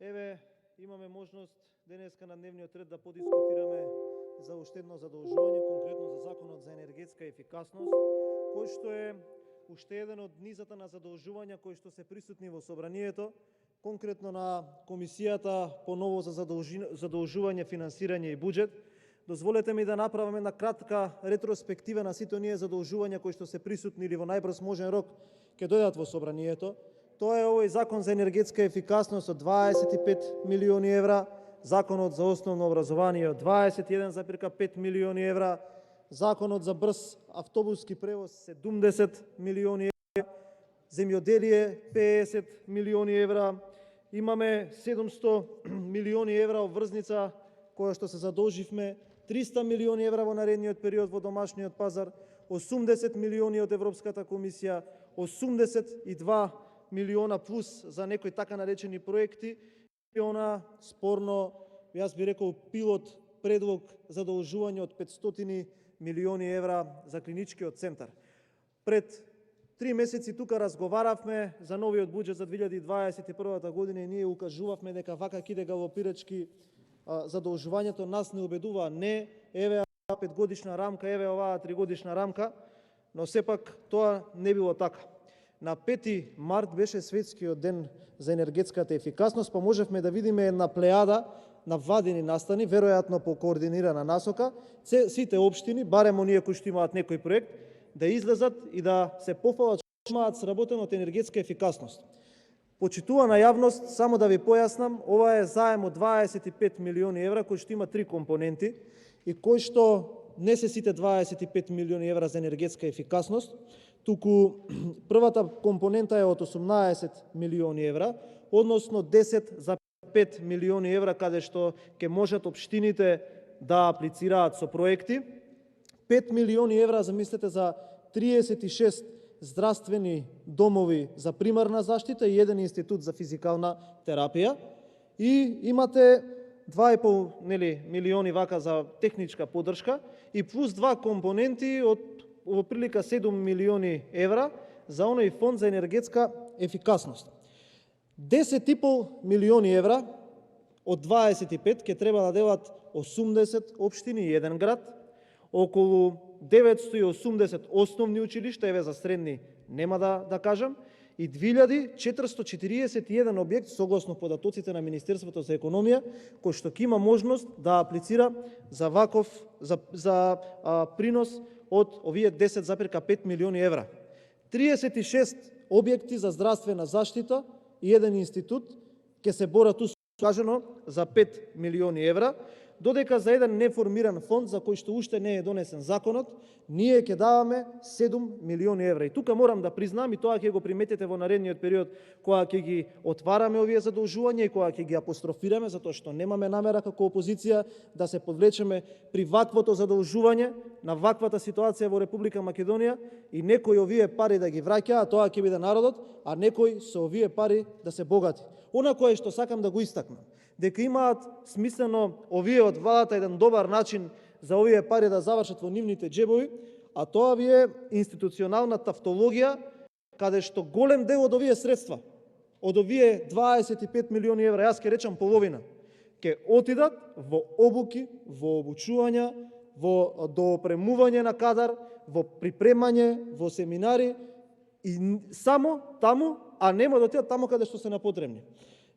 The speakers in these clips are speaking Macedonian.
Еве, имаме можност денеска на дневниот ред да подискутираме за уште едно задолжување, конкретно за Законот за енергетска ефикасност, кој што е уште еден од низата на задолжувања кои што се присутни во собранието, конкретно на Комисијата по ново за задолжување, финансирање и буџет. Дозволете ми да направам една кратка ретроспектива на сите оние задолжувања кои што се присутни или во најбрз можен рок ќе дојдат во собранието. Тоа е овој Закон за енергетска ефикасност од 25 милиони евра, Законот за основно образование од 21,5 милиони евра, Законот за брз автобуски превоз 70 милиони евра, земјоделие 50 милиони евра, имаме 700 милиони евра обврзница која што се задолживме, 300 милиони евра во наредниот период во домашниот пазар, 80 милиони од Европската комисија, 82 милиона плюс за некои така наречени проекти и она спорно, јас би рекол, пилот предлог задолжување од 500 милиони евра за клиничкиот центар. Пред 3 месеци тука разговаравме за новиот буџет за 2021 година и ние укажувавме дека вака ќе иде галопирачки задолжувањето, нас не убедува, не, еве 5 годишна рамка, еве оваа 3 годишна рамка, но сепак тоа не било така. На 5 март беше светскиот ден за енергетската ефикасност, па можевме да видиме една плејада на владини настани, веројатно по координирана насока, сите општини, барем оние кои што имаат некој проект, да излезат и да се пофалат што имаат сработено од енергетска ефикасност. Почитувана јавност, само да ви појаснам, ова е заем од 25 милиони евра кој што има 3 компоненти и кој што не се сите 25 милиони евра за енергетска ефикасност, туку првата компонента е од 18 милиони евра, односно 10,5 милиони евра каде што ќе можат општините да аплицираат со проекти, 5 милиони евра, замислете, за 36 здравствени домови за примарна заштита и еден институт за физикална терапија, и имате 2,5 милиони вака за техничка поддршка и плюс 2 компоненти од во прилика 7 милиони евра за оној фонд за енергетска ефикасност. 10,5 милиони евра од 25 ќе треба да делат 80 општини и еден град, околу 980 основни училишта, еве за средни нема да кажам, и 2441 објект согласно податоците на Министерството за економија, кој што ќе има можност да аплицира за ваков за принос од овие 10,5 милиони евра. 36 објекти за здравствена заштита и еден институт ќе се борат кажано за 5 милиони евра, додека за еден неформиран фонд за кој што уште не е донесен законот, ние ќе даваме 7 милиони евра. И тука морам да признам, и тоа ќе го приметите во наредниот период, кога ќе ги отвараме овие задолжувања и кога ќе ги апострофираме, затоа што немаме намера како опозиција да се подвлечеме при ваквото задолжување на ваквата ситуација во Република Македонија и некои овие пари да ги враќаат, тоа ќе биде народот, а некои со овие пари да се богати. Она кое што сакам да го истакнам, дека имаат смислено овие од владата еден добар начин за овие пари да завршат во нивните џебови, а тоа ви е институционална тавтологија, каде што голем дел од овие средства, од овие 25 милиони евра, јас ќе речам половина, ќе отидат во обуки, во обучувања, во доопремување на кадар, во припремање, во семинари и само таму, а нема да отидат таму каде што се напотребни.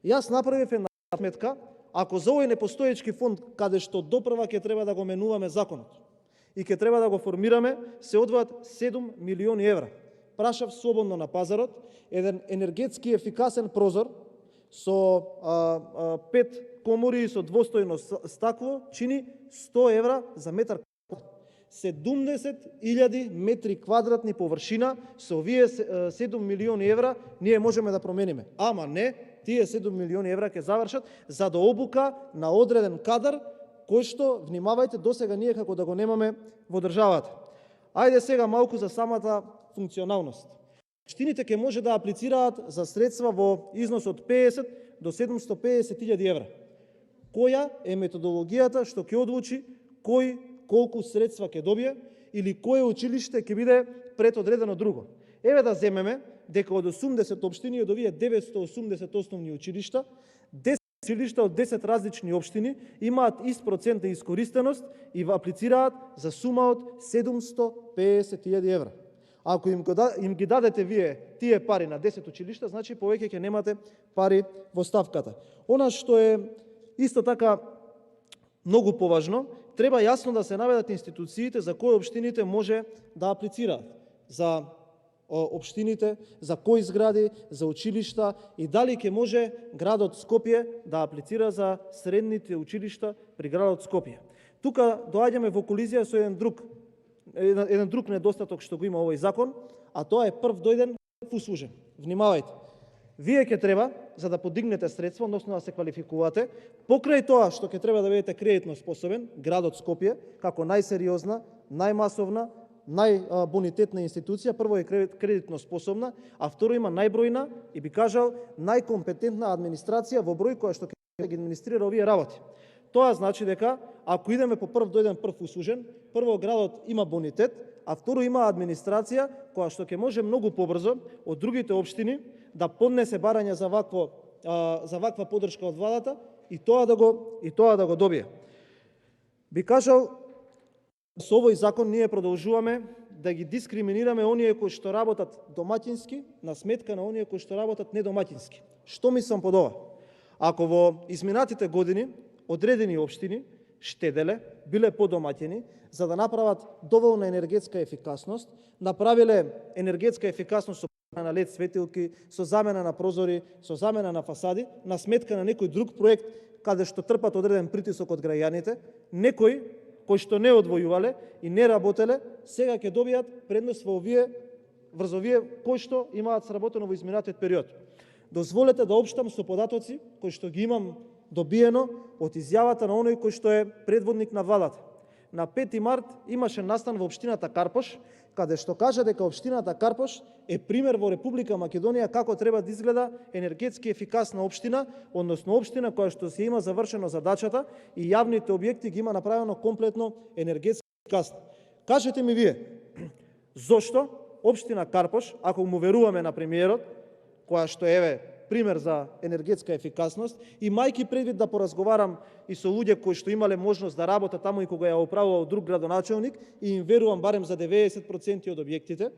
Јас направив една сметка, ако за овој непостоечки фонд, каде што допрва ќе треба да го менуваме законот и ќе треба да го формираме, се одвојат 7 милиони евра. Прашав слободно на пазарот, еден енергетски ефикасен прозор со 5 комори и со двостојно стакло чини 100 евра за метар. 70.000 метри квадратни површина со овие 7 милиони евра ние можеме да промениме. Ама не, тие 7 милиони евра ќе завршат за да обука на одреден кадар, кој што, внимавајте, досега ние како да го немаме во државата. Ајде сега малку за самата функционалност. Општините ќе може да аплицираат за средства во износ од 50 до 750.000 евра. Која е методологијата што ќе одлучи кој колку средства ќе добие или кое училиште ќе биде предодредено друго? Еве да земеме дека од 80 општини, од овие 980 основни училишта, училишта од 10 различни општини имаат ист процент на искористеност и аплицираат за сума од 750.000 евра. Ако им ги дадете вие тие пари на 10 училишта, значи повеќе ќе немате пари во ставката. Она што е исто така многу поважно, треба јасно да се наведат институциите за кои општините може да аплицираат. За општините, за кои згради, за училишта и дали ќе може градот Скопје да аплицира за средните училишта при градот Скопје. Тука доаѓаме во колизија со еден друг недостаток што го има овој закон, а тоа е прв дојден, прв услужен. Внимавајте. Вие ќе треба, за да подигнете средства, односно да се квалификувате, покрај тоа што ќе треба да бидете кредитно способен, градот Скопје, како најсериозна, најмасовна, најбонитетна институција, прво е кредитно способна, а второ има најбројна и би кажал најкомпетентна администрација во број која што ќе ги администрира овие работи. Тоа значи дека ако идеме по прв дојден прв услужен, прво градот има бонитет, а второ има администрација која што ќе може многу побрзо од другите општини да поднесе барање за ваква поддршка од владата и тоа да го добие. Би кажал, со овој закон ние продолжуваме да ги дискриминираме оние кои што работат домаќински на сметка на оние кои што работат недомаќински. Што мислам под ова? Ако во изминатите години одредени општини штеделе, биле подомаќени, за да направат доволна енергетска ефикасност, направиле енергетска ефикасност со замена на лед светилки, со замена на прозори, со замена на фасади, на сметка на некој друг проект, каде што трпат одреден притисок од граѓаните, некои кои што не одвојувале и не работеле, сега ќе добијат предност врз овие кои што имаат сработено во изминатиот период. Дозволете да општам со податоци кои што ги имам добиено од изјавата на оној кој што е предводник на владата. На 5 март имаше настан во општината Карпош, каде што кажа дека општината Карпош е пример во Република Македонија како треба да изгледа енергетски ефикасна општина, односно општина која што се има завршено задачата и јавните објекти ги има направено комплетно енергетски ефикасно. Кажете ми вие, зошто општина Карпош, ако му веруваме на премиерот, која што е пример за енергетска ефикасност, и мајки предвид да поразговарам и со луѓе кои што имале можност да работат таму и кога ја управувал друг градоначелник, и им верувам барем за 90% од објектите,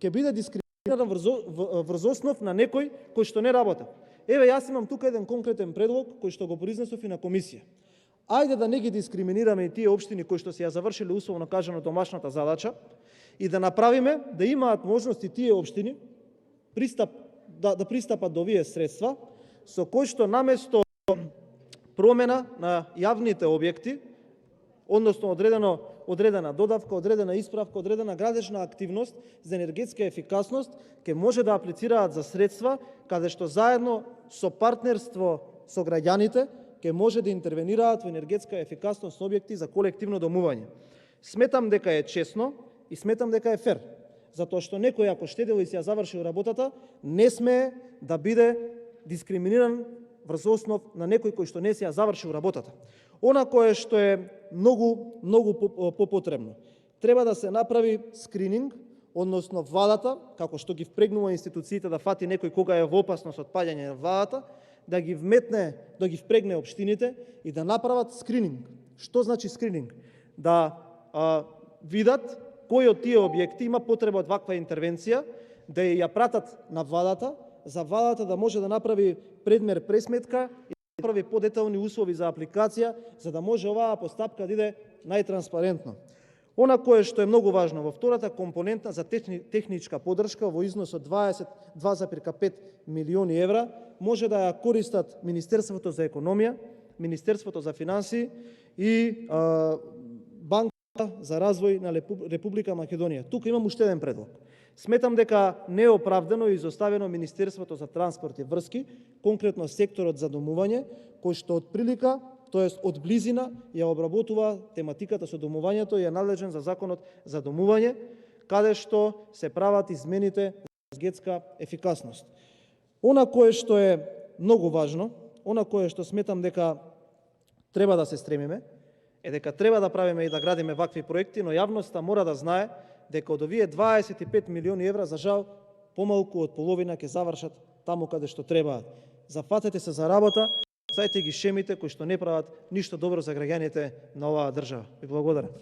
ќе биде дискриминиран врз основ на некој кој што не работа. Еве, јас имам тука еден конкретен предлог кој што го произнесов и на комисија. Ајде да не ги дискриминираме и тие општини кои што се ја завршиле условно кажано домашната задача и да направиме да имаат можност и тие општини да пристапат до овие средства, со кои што наместо промена на јавните објекти, односно одредена додавка, одредена исправка, одредена градежна активност за енергетска ефикасност, ќе може да аплицираат за средства, каде што заедно со партнерство со граѓаните ќе може да интервенираат во енергетска ефикасност на објекти за колективно домување. Сметам дека е честно и сметам дека е фер, затоа што некој ако штедел и си ја завршил работата, не смее да биде дискриминиран врз основ на некој кој што не си ја завршил работата. Она кое што е многу попотребно. Треба да се направи скрининг, односно владата, како што ги впрегнува институциите да фати некој кога е во опасност од паѓање на владата, да ги впрегне општините и да направат скрининг. Што значи скрининг? Да видат кои од тие објекти има потреба од ваква интервенција, да ја пратат на владата, за владата да може да направи предмер пресметка и да направи подетални услови за апликација, за да може оваа постапка да иде најтранспарентно. Она кое што е многу важно, во втората компонента за техничка поддршка во износ од 22,5 милиони евра може да ја користат Министерството за економија, Министерството за финансии и Банка за развој на Република Македонија. Тука имам уште еден предлог. Сметам дека не е оправдано и изоставено Министерството за транспорт и врски, конкретно секторот за домување, кој што од прилика, тоест од близина, ја обработува тематиката со домувањето и е надлежен за законот за домување, каде што се прават измените за енергетска ефикасност. Она кое што е многу важно, она кое што сметам дека треба да се стремиме, е дека треба да правиме и да градиме вакви проекти, но јавноста мора да знае дека од овие 25 милиони евра, за жал, помалку од половина ќе завршат таму каде што требаат. Зафатете се за работа Бацајте ги шемите кои што не прават ништо добро за граѓаните на оваа држава. Ви благодарам.